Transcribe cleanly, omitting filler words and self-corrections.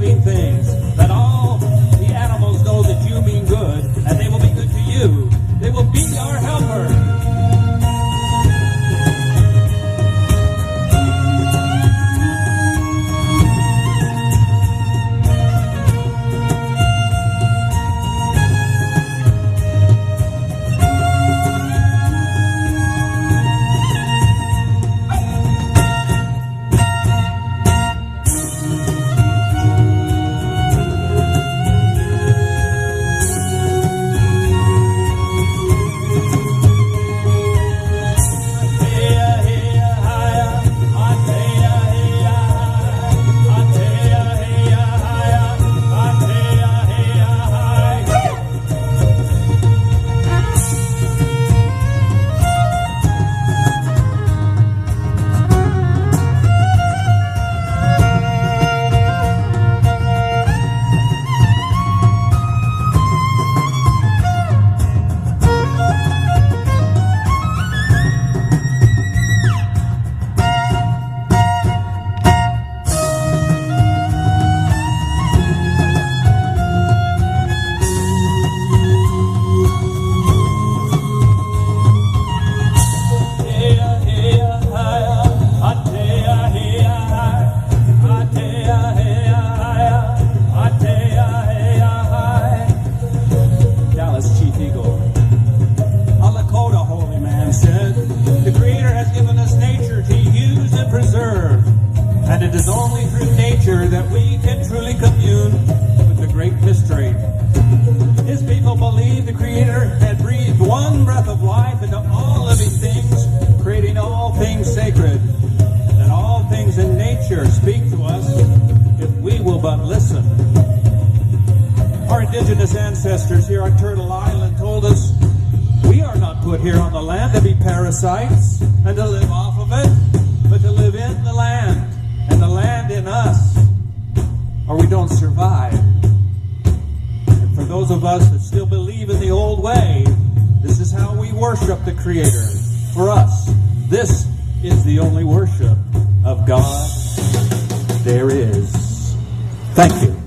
green things. Let all the animals know that you mean good, and they will be good to you. They will be our helper. And it is only through nature that we can truly commune with the great mystery. His people believe the Creator had breathed one breath of life into all living things, creating all things sacred. And that all things in nature speak to us if we will but listen. Our indigenous ancestors here on Turtle Island told us we are not put here on the land to be parasites and to live off of it, but to live in the land. And the land in us, or we don't survive. And for those of us that still believe in the old way, this is how we worship the Creator. For us, this is the only worship of God there is. Thank you.